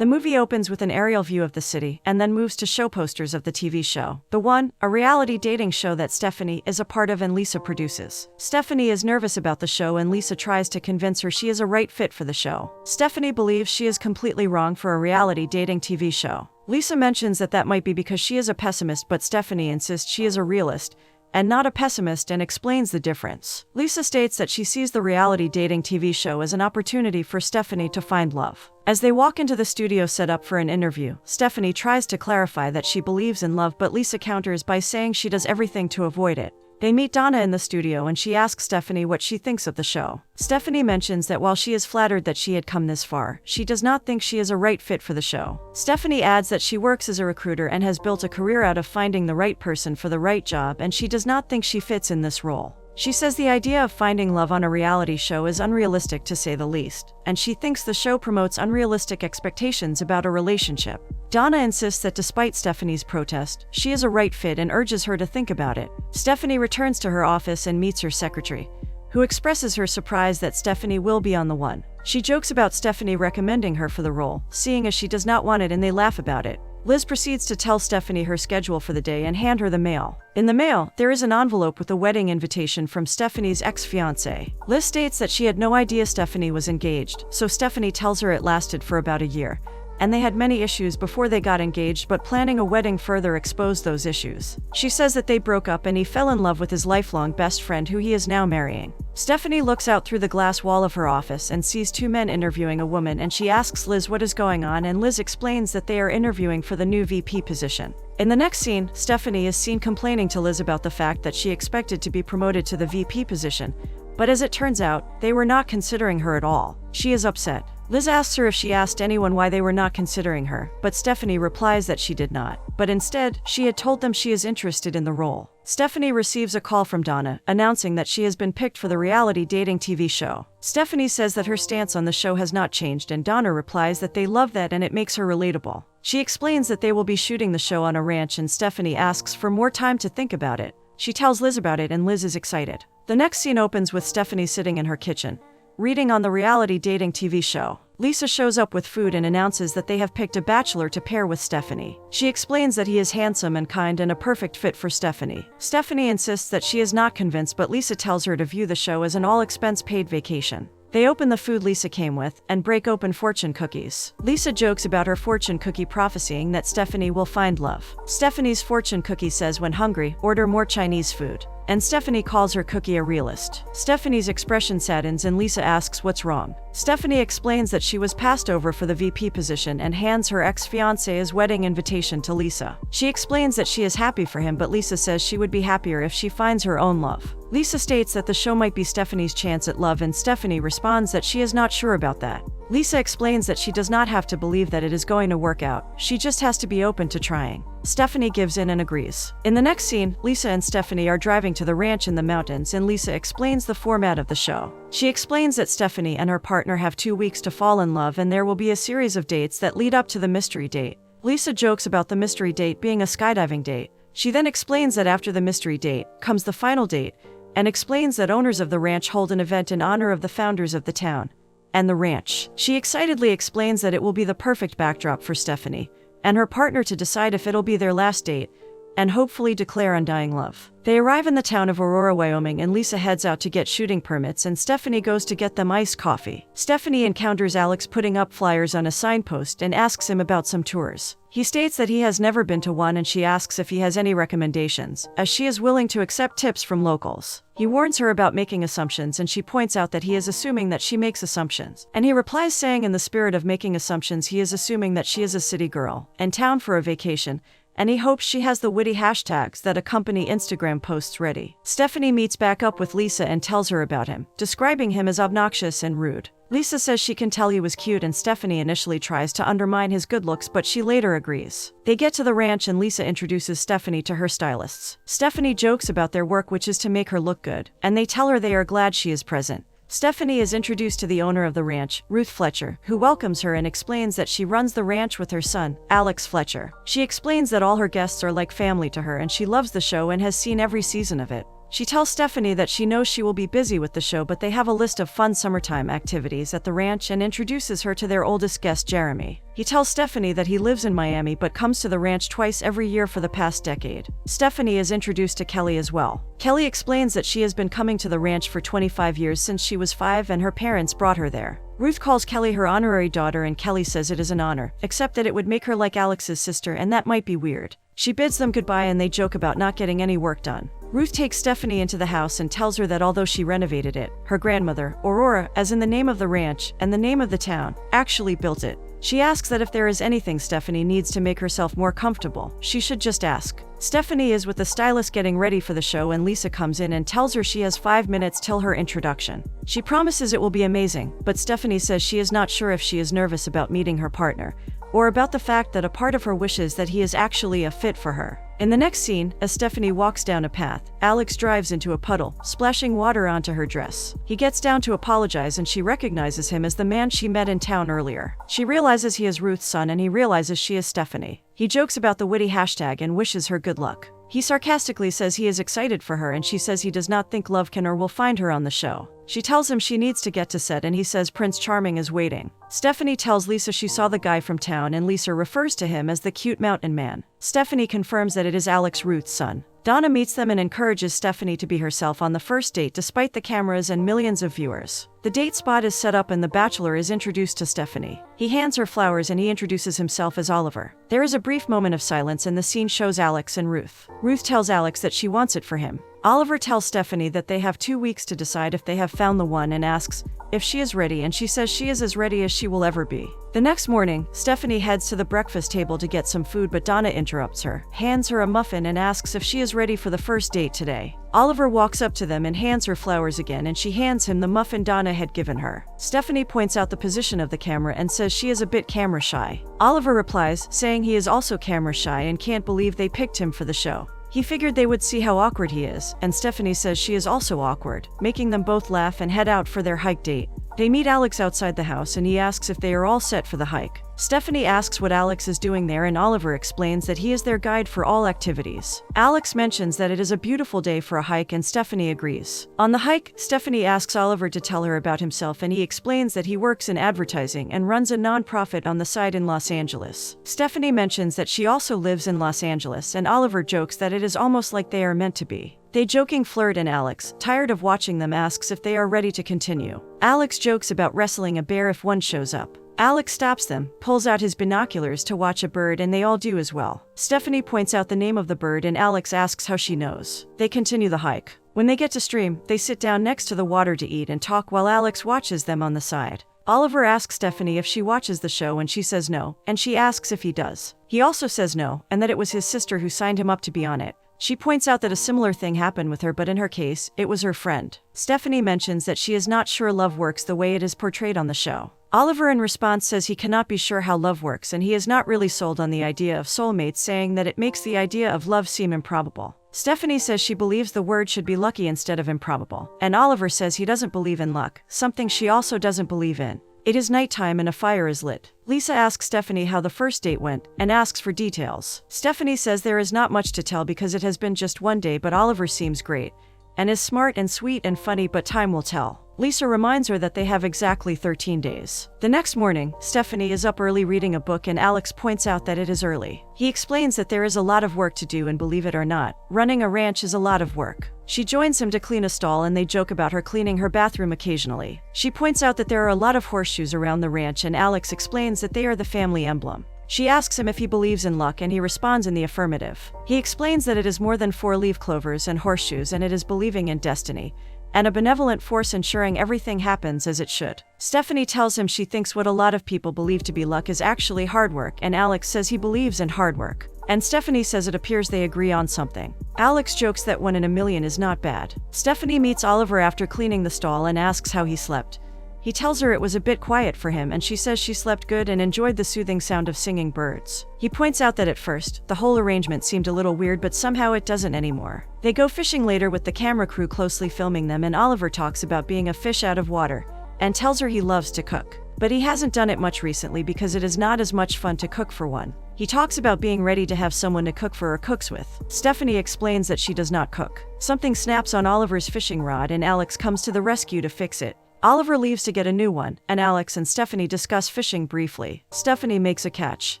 The movie opens with an aerial view of the city and then moves to show posters of the TV show. The One, a reality dating show that Stephanie is a part of and Lisa produces. Stephanie is nervous about the show and Lisa tries to convince her she is a right fit for the show. Stephanie believes she is completely wrong for a reality dating TV show. Lisa mentions that might be because she is a pessimist, but Stephanie insists she is a realist and not a pessimist and explains the difference. Lisa states that she sees the reality dating TV show as an opportunity for Stephanie to find love. As they walk into the studio set up for an interview, Stephanie tries to clarify that she believes in love, but Lisa counters by saying she does everything to avoid it. They meet Donna in the studio and she asks Stephanie what she thinks of the show. Stephanie mentions that while she is flattered that she had come this far, she does not think she is a right fit for the show. Stephanie adds that she works as a recruiter and has built a career out of finding the right person for the right job, and she does not think she fits in this role. She says the idea of finding love on a reality show is unrealistic to say the least, and she thinks the show promotes unrealistic expectations about a relationship. Donna insists that despite Stephanie's protest, she is a right fit and urges her to think about it. Stephanie returns to her office and meets her secretary, who expresses her surprise that Stephanie will be on The One. She jokes about Stephanie recommending her for the role, seeing as she does not want it, and they laugh about it. Liz proceeds to tell Stephanie her schedule for the day and hand her the mail. In the mail, there is an envelope with a wedding invitation from Stephanie's ex-fiancé. Liz states that she had no idea Stephanie was engaged, so Stephanie tells her it lasted for about a year, and they had many issues before they got engaged, but planning a wedding further exposed those issues. She says that they broke up and he fell in love with his lifelong best friend, who he is now marrying. Stephanie looks out through the glass wall of her office and sees two men interviewing a woman, and she asks Liz what is going on, and Liz explains that they are interviewing for the new VP position. In the next scene, Stephanie is seen complaining to Liz about the fact that she expected to be promoted to the VP position, but as it turns out, they were not considering her at all. She is upset. Liz asks her if she asked anyone why they were not considering her, but Stephanie replies that she did not, but instead, she had told them she is interested in the role. Stephanie receives a call from Donna, announcing that she has been picked for the reality dating TV show. Stephanie says that her stance on the show has not changed, and Donna replies that they love that and it makes her relatable. She explains that they will be shooting the show on a ranch, and Stephanie asks for more time to think about it. She tells Liz about it and Liz is excited. The next scene opens with Stephanie sitting in her kitchen, reading on the reality dating TV show. Lisa shows up with food and announces that they have picked a bachelor to pair with Stephanie. She explains that he is handsome and kind and a perfect fit for Stephanie. Stephanie insists that she is not convinced, but Lisa tells her to view the show as an all-expense-paid vacation. They open the food Lisa came with and break open fortune cookies. Lisa jokes about her fortune cookie prophesying that Stephanie will find love. Stephanie's fortune cookie says, when hungry, order more Chinese food. And Stephanie calls her cookie a realist. Stephanie's expression saddens and Lisa asks what's wrong. Stephanie explains that she was passed over for the VP position and hands her ex-fiancé's wedding invitation to Lisa. She explains that she is happy for him, but Lisa says she would be happier if she finds her own love. Lisa states that the show might be Stephanie's chance at love, and Stephanie responds that she is not sure about that. Lisa explains that she does not have to believe that it is going to work out, she just has to be open to trying. Stephanie gives in and agrees. In the next scene, Lisa and Stephanie are driving to the ranch in the mountains, and Lisa explains the format of the show. She explains that Stephanie and her partner have 2 weeks to fall in love, and there will be a series of dates that lead up to the mystery date. Lisa jokes about the mystery date being a skydiving date. She then explains that after the mystery date comes the final date, and explains that owners of the ranch hold an event in honor of the founders of the town and the ranch. She excitedly explains that it will be the perfect backdrop for Stephanie and her partner to decide if it'll be their last date and hopefully declare undying love. They arrive in the town of Aurora, Wyoming, and Lisa heads out to get shooting permits, and Stephanie goes to get them iced coffee. Stephanie encounters Alex putting up flyers on a signpost and asks him about some tours. He states that he has never been to one, and she asks if he has any recommendations, as she is willing to accept tips from locals. He warns her about making assumptions, and she points out that he is assuming that she makes assumptions. And he replies saying, in the spirit of making assumptions, he is assuming that she is a city girl in town for a vacation, and he hopes she has the witty hashtags that accompany Instagram posts ready. Stephanie meets back up with Lisa and tells her about him, describing him as obnoxious and rude. Lisa says she can tell he was cute, and Stephanie initially tries to undermine his good looks, but she later agrees. They get to the ranch and Lisa introduces Stephanie to her stylists. Stephanie jokes about their work, which is to make her look good, and they tell her they are glad she is present. Stephanie is introduced to the owner of the ranch, Ruth Fletcher, who welcomes her and explains that she runs the ranch with her son, Alex Fletcher. She explains that all her guests are like family to her and she loves the show and has seen every season of it. She tells Stephanie that she knows she will be busy with the show, but they have a list of fun summertime activities at the ranch and introduces her to their oldest guest, Jeremy. He tells Stephanie that he lives in Miami but comes to the ranch twice every year for the past decade. Stephanie is introduced to Kelly as well. Kelly explains that she has been coming to the ranch for 25 years since she was 5 and her parents brought her there. Ruth calls Kelly her honorary daughter and Kelly says it is an honor, except that it would make her like Alex's sister and that might be weird. She bids them goodbye and they joke about not getting any work done. Ruth takes Stephanie into the house and tells her that although she renovated it, her grandmother, Aurora, as in the name of the ranch and the name of the town, actually built it. She asks that if there is anything Stephanie needs to make herself more comfortable, she should just ask. Stephanie is with the stylist getting ready for the show and Lisa comes in and tells her she has 5 minutes till her introduction. She promises it will be amazing, but Stephanie says she is not sure if she is nervous about meeting her partner, or about the fact that a part of her wishes that he is actually a fit for her. In the next scene, as Stephanie walks down a path, Alex drives into a puddle, splashing water onto her dress. He gets down to apologize and she recognizes him as the man she met in town earlier. She realizes he is Ruth's son and he realizes she is Stephanie. He jokes about the witty hashtag and wishes her good luck. He sarcastically says he is excited for her and she says he does not think love can or will find her on the show. She tells him she needs to get to set and he says Prince Charming is waiting. Stephanie tells Lisa she saw the guy from town and Lisa refers to him as the cute mountain man. Stephanie confirms that it is Alex, Ruth's son. Donna meets them and encourages Stephanie to be herself on the first date despite the cameras and millions of viewers. The date spot is set up and the bachelor is introduced to Stephanie. He hands her flowers and he introduces himself as Oliver. There is a brief moment of silence and the scene shows Alex and Ruth. Ruth tells Alex that she wants it for him. Oliver tells Stephanie that they have 2 weeks to decide if they have found the one and asks if she is ready and she says she is as ready as she will ever be. The next morning, Stephanie heads to the breakfast table to get some food but Donna interrupts her, hands her a muffin and asks if she is ready for the first date today. Oliver walks up to them and hands her flowers again and she hands him the muffin Donna had given her. Stephanie points out the position of the camera and says she is a bit camera shy. Oliver replies, saying he is also camera shy and can't believe they picked him for the show. He figured they would see how awkward he is, and Stephanie says she is also awkward, making them both laugh and head out for their hike date. They meet Alex outside the house and he asks if they are all set for the hike. Stephanie asks what Alex is doing there and Oliver explains that he is their guide for all activities. Alex mentions that it is a beautiful day for a hike and Stephanie agrees. On the hike, Stephanie asks Oliver to tell her about himself and he explains that he works in advertising and runs a non-profit on the side in Los Angeles. Stephanie mentions that she also lives in Los Angeles and Oliver jokes that it is almost like they are meant to be. They joking flirt and Alex, tired of watching them, asks if they are ready to continue. Alex jokes about wrestling a bear if one shows up. Alex stops them, pulls out his binoculars to watch a bird and they all do as well. Stephanie points out the name of the bird and Alex asks how she knows. They continue the hike. When they get to stream, they sit down next to the water to eat and talk while Alex watches them on the side. Oliver asks Stephanie if she watches the show and she says no, and she asks if he does. He also says no, and that it was his sister who signed him up to be on it. She points out that a similar thing happened with her, but in her case, it was her friend. Stephanie mentions that she is not sure love works the way it is portrayed on the show. Oliver in response says he cannot be sure how love works and he is not really sold on the idea of soulmates, saying that it makes the idea of love seem improbable. Stephanie says she believes the word should be lucky instead of improbable, and Oliver says he doesn't believe in luck, something she also doesn't believe in. It is nighttime and a fire is lit. Lisa asks Stephanie how the first date went and asks for details. Stephanie says there is not much to tell because it has been just one day, but Oliver seems great and is smart and sweet and funny, but time will tell. Lisa reminds her that they have exactly 13 days. The next morning, Stephanie is up early reading a book and Alex points out that it is early. He explains that there is a lot of work to do and believe it or not, running a ranch is a lot of work. She joins him to clean a stall and they joke about her cleaning her bathroom occasionally. She points out that there are a lot of horseshoes around the ranch and Alex explains that they are the family emblem. She asks him if he believes in luck and he responds in the affirmative. He explains that it is more than 4 leaf clovers and horseshoes and it is believing in destiny and a benevolent force ensuring everything happens as it should. Stephanie tells him she thinks what a lot of people believe to be luck is actually hard work and Alex says he believes in hard work. And Stephanie says it appears they agree on something. Alex jokes that 1 in a million is not bad. Stephanie meets Oliver after cleaning the stall and asks how he slept. He tells her it was a bit quiet for him and she says she slept good and enjoyed the soothing sound of singing birds. He points out that at first, the whole arrangement seemed a little weird, but somehow it doesn't anymore. They go fishing later with the camera crew closely filming them and Oliver talks about being a fish out of water and tells her he loves to cook. but he hasn't done it much recently because it is not as much fun to cook for one. He talks about being ready to have someone to cook for or cooks with. Stephanie explains that she does not cook. Something snaps on Oliver's fishing rod and Alex comes to the rescue to fix it. Oliver leaves to get a new one, and Alex and Stephanie discuss fishing briefly. Stephanie makes a catch.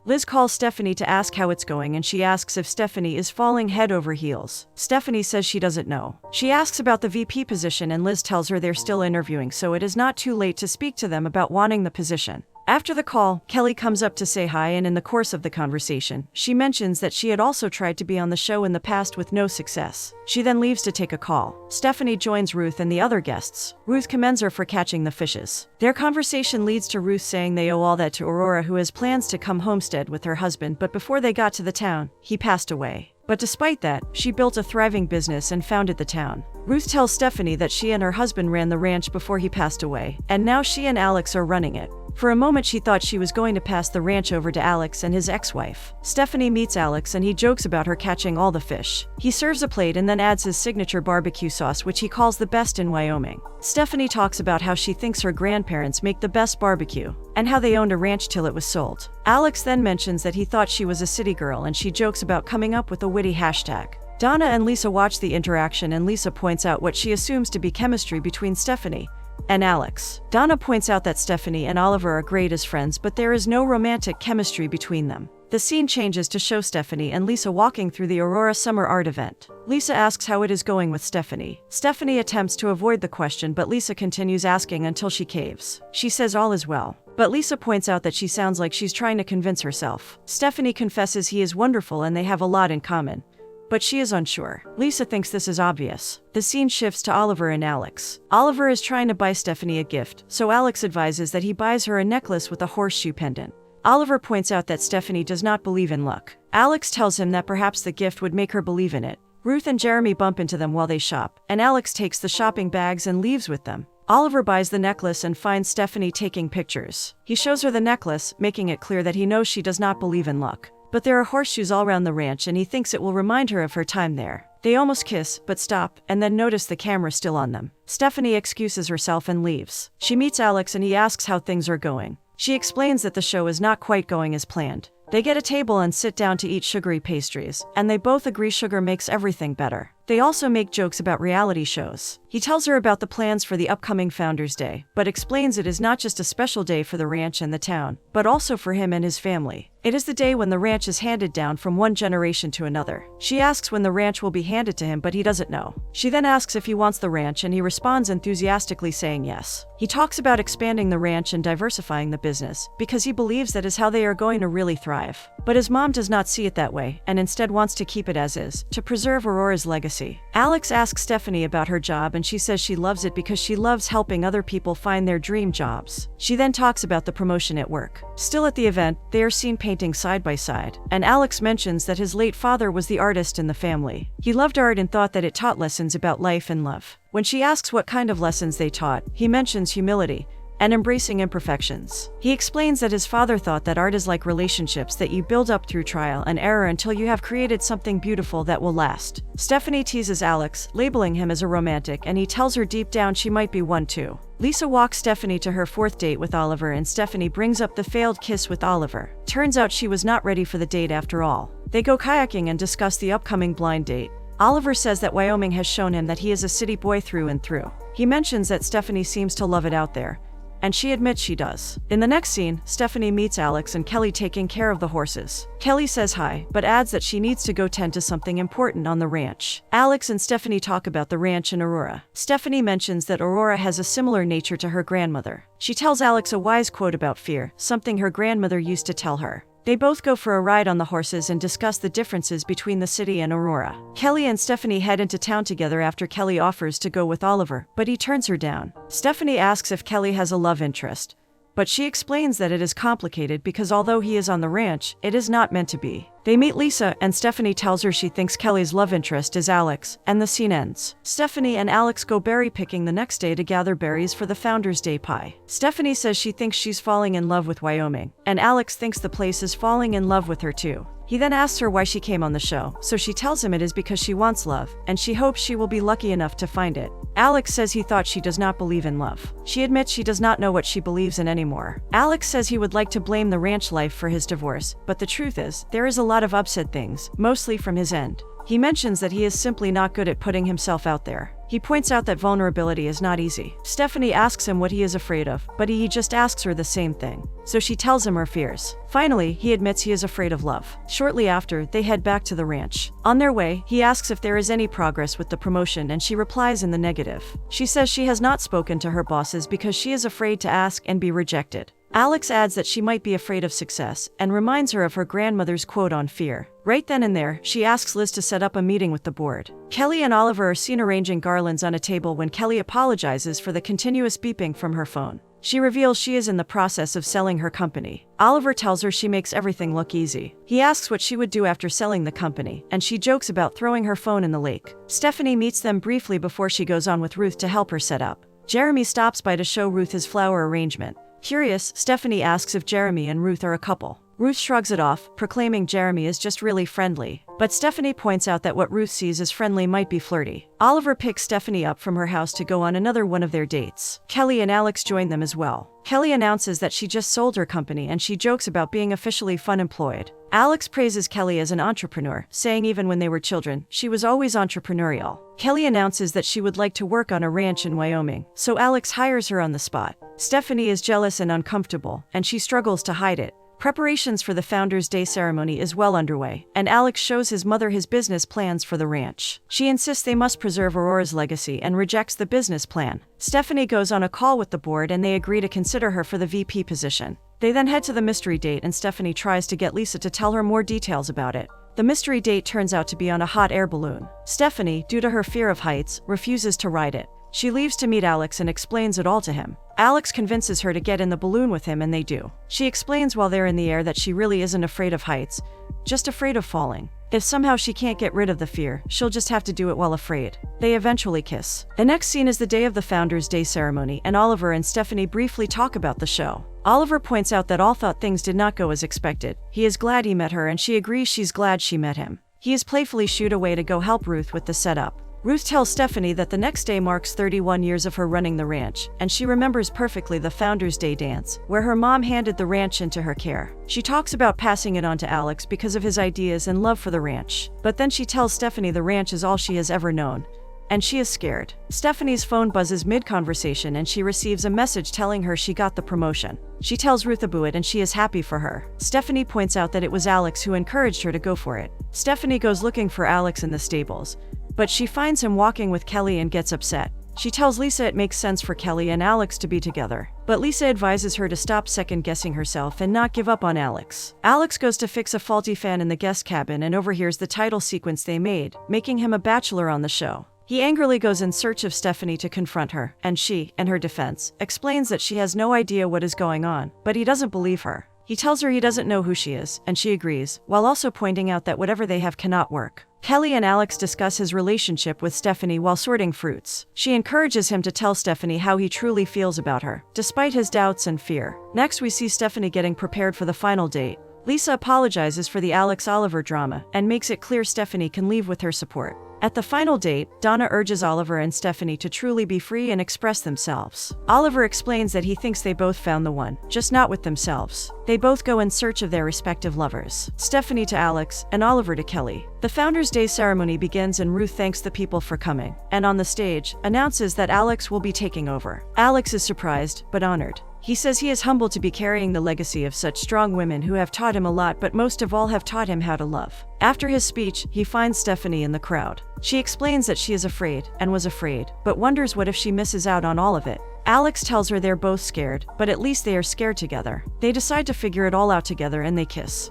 Liz calls Stephanie to ask how it's going and she asks if Stephanie is falling head over heels. Stephanie says she doesn't know. She asks about the VP position and Liz tells her they're still interviewing, so it is not too late to speak to them about wanting the position. After the call, Kelly comes up to say hi, and in the course of the conversation, she mentions that she had also tried to be on the show in the past with no success. She then leaves to take a call. Stephanie joins Ruth and the other guests. Ruth commends her for catching the fishes. Their conversation leads to Ruth saying they owe all that to Aurora, who has plans to come homestead with her husband, but before they got to the town, he passed away. But despite that, she built a thriving business and founded the town. Ruth tells Stephanie that she and her husband ran the ranch before he passed away, and now she and Alex are running it. For a moment she thought she was going to pass the ranch over to Alex and his ex-wife. Stephanie meets Alex and he jokes about her catching all the fish. He serves a plate and then adds his signature barbecue sauce, which he calls the best in Wyoming. Stephanie talks about how she thinks her grandparents make the best barbecue, and how they owned a ranch till it was sold. Alex then mentions that he thought she was a city girl and she jokes about coming up with a witty hashtag. Donna and Lisa watch the interaction and Lisa points out what she assumes to be chemistry between Stephanie and Alex. Donna points out that Stephanie and Oliver are great as friends, but there is no romantic chemistry between them. The scene changes to show Stephanie and Lisa walking through the Aurora Summer Art event. Lisa asks how it is going with Stephanie. Stephanie attempts to avoid the question, but Lisa continues asking until she caves. She says all is well, but Lisa points out that she sounds like she's trying to convince herself. Stephanie confesses he is wonderful and they have a lot in common, but she is unsure. Lisa thinks this is obvious. The scene shifts to Oliver and Alex. Oliver is trying to buy Stephanie a gift, so Alex advises that he buys her a necklace with a horseshoe pendant. Oliver points out that Stephanie does not believe in luck. Alex tells him that perhaps the gift would make her believe in it. Ruth and Jeremy bump into them while they shop, and Alex takes the shopping bags and leaves with them. Oliver buys the necklace and finds Stephanie taking pictures. He shows her the necklace, making it clear that he knows she does not believe in luck. But there are horseshoes all around the ranch and he thinks it will remind her of her time there. They almost kiss, but stop, and then notice the camera still on them. Stephanie excuses herself and leaves. She meets Alex and he asks how things are going. She explains that the show is not quite going as planned. They get a table and sit down to eat sugary pastries, and they both agree sugar makes everything better. They also make jokes about reality shows. He tells her about the plans for the upcoming Founders' Day, but explains it is not just a special day for the ranch and the town, but also for him and his family. It is the day when the ranch is handed down from one generation to another. She asks when the ranch will be handed to him, but he doesn't know. She then asks if he wants the ranch and he responds enthusiastically saying yes. He talks about expanding the ranch and diversifying the business, because he believes that is how they are going to really thrive. But his mom does not see it that way, and instead wants to keep it as is, to preserve Aurora's legacy. Alex asks Stephanie about her job and she says she loves it because she loves helping other people find their dream jobs. She then talks about the promotion at work. Still at the event, they are seen painting side by side, and Alex mentions that his late father was the artist in the family. He loved art and thought that it taught lessons about life and love. When she asks what kind of lessons they taught, he mentions humility and embracing imperfections. He explains that his father thought that art is like relationships that you build up through trial and error until you have created something beautiful that will last. Stephanie teases Alex, labeling him as a romantic, and he tells her deep down she might be one too. Lisa walks Stephanie to her fourth date with Oliver, and Stephanie brings up the failed kiss with Oliver. Turns out she was not ready for the date after all. They go kayaking and discuss the upcoming blind date. Oliver says that Wyoming has shown him that he is a city boy through and through. He mentions that Stephanie seems to love it out there, and she admits she does. In the next scene, Stephanie meets Alex and Kelly taking care of the horses. Kelly says hi, but adds that she needs to go tend to something important on the ranch. Alex and Stephanie talk about the ranch in Aurora. Stephanie mentions that Aurora has a similar nature to her grandmother. She tells Alex a wise quote about fear, something her grandmother used to tell her. They both go for a ride on the horses and discuss the differences between the city and Aurora. Kelly and Stephanie head into town together after Kelly offers to go with Oliver, but he turns her down. Stephanie asks if Kelly has a love interest, but she explains that it is complicated because although he is on the ranch, it is not meant to be. They meet Lisa, and Stephanie tells her she thinks Kelly's love interest is Alex, and the scene ends. Stephanie and Alex go berry picking the next day to gather berries for the Founders Day pie. Stephanie says she thinks she's falling in love with Wyoming, and Alex thinks the place is falling in love with her too. He then asks her why she came on the show, so she tells him it is because she wants love, and she hopes she will be lucky enough to find it. Alex says he thought she does not believe in love. She admits she does not know what she believes in anymore. Alex says he would like to blame the ranch life for his divorce, but the truth is, there is a lot of upset things, mostly from his end. He mentions that he is simply not good at putting himself out there. He points out that vulnerability is not easy. Stephanie asks him what he is afraid of, but he just asks her the same thing. So she tells him her fears. Finally, he admits he is afraid of love. Shortly after, they head back to the ranch. On their way, he asks if there is any progress with the promotion, and she replies in the negative. She says she has not spoken to her bosses because she is afraid to ask and be rejected. Alex adds that she might be afraid of success, and reminds her of her grandmother's quote on fear. Right then and there, she asks Liz to set up a meeting with the board. Kelly and Oliver are seen arranging garlands on a table when Kelly apologizes for the continuous beeping from her phone. She reveals she is in the process of selling her company. Oliver tells her she makes everything look easy. He asks what she would do after selling the company, and she jokes about throwing her phone in the lake. Stephanie meets them briefly before she goes on with Ruth to help her set up. Jeremy stops by to show Ruth his flower arrangement. Curious, Stephanie asks if Jeremy and Ruth are a couple. Ruth shrugs it off, proclaiming Jeremy is just really friendly. But Stephanie points out that what Ruth sees as friendly might be flirty. Oliver picks Stephanie up from her house to go on another one of their dates. Kelly and Alex join them as well. Kelly announces that she just sold her company, and she jokes about being officially unemployed. Alex praises Kelly as an entrepreneur, saying even when they were children, she was always entrepreneurial. Kelly announces that she would like to work on a ranch in Wyoming, so Alex hires her on the spot. Stephanie is jealous and uncomfortable, and she struggles to hide it. Preparations for the Founders Day ceremony is well underway, and Alex shows his mother his business plans for the ranch. She insists they must preserve Aurora's legacy and rejects the business plan. Stephanie goes on a call with the board, and they agree to consider her for the VP position. They then head to the mystery date, and Stephanie tries to get Lisa to tell her more details about it. The mystery date turns out to be on a hot air balloon. Stephanie, due to her fear of heights, refuses to ride it. She leaves to meet Alex and explains it all to him. Alex convinces her to get in the balloon with him, and they do. She explains while they're in the air that she really isn't afraid of heights, just afraid of falling. If somehow she can't get rid of the fear, she'll just have to do it while afraid. They eventually kiss. The next scene is the day of the Founders Day ceremony, and Oliver and Stephanie briefly talk about the show. Oliver points out that all thought things did not go as expected. He is glad he met her, and she agrees she's glad she met him. He is playfully shooed away to go help Ruth with the setup. Ruth tells Stephanie that the next day marks 31 years of her running the ranch, and she remembers perfectly the Founders Day dance, where her mom handed the ranch into her care. She talks about passing it on to Alex because of his ideas and love for the ranch. But then she tells Stephanie the ranch is all she has ever known, and she is scared. Stephanie's phone buzzes mid-conversation, and she receives a message telling her she got the promotion. She tells Ruth about it, and she is happy for her. Stephanie points out that it was Alex who encouraged her to go for it. Stephanie goes looking for Alex in the stables, but she finds him walking with Kelly and gets upset. She tells Lisa it makes sense for Kelly and Alex to be together, but Lisa advises her to stop second-guessing herself and not give up on Alex. Alex goes to fix a faulty fan in the guest cabin and overhears the title sequence they made, making him a bachelor on the show. He angrily goes in search of Stephanie to confront her, and she, in her defense, explains that she has no idea what is going on, but he doesn't believe her. He tells her he doesn't know who she is, and she agrees, while also pointing out that whatever they have cannot work. Kelly and Alex discuss his relationship with Stephanie while sorting fruits. She encourages him to tell Stephanie how he truly feels about her, despite his doubts and fear. Next, we see Stephanie getting prepared for the final date. Lisa apologizes for the Alex-Oliver drama and makes it clear Stephanie can leave with her support. At the final date, Donna urges Oliver and Stephanie to truly be free and express themselves. Oliver explains that he thinks they both found the one, just not with themselves. They both go in search of their respective lovers. Stephanie to Alex, and Oliver to Kelly. The Founders Day ceremony begins, and Ruth thanks the people for coming, and on the stage, announces that Alex will be taking over. Alex is surprised, but honored. He says he is humbled to be carrying the legacy of such strong women who have taught him a lot, but most of all have taught him how to love. After his speech, he finds Stephanie in the crowd. She explains that she is afraid, and was afraid, but wonders what if she misses out on all of it. Alex tells her they're both scared, but at least they are scared together. They decide to figure it all out together, and they kiss.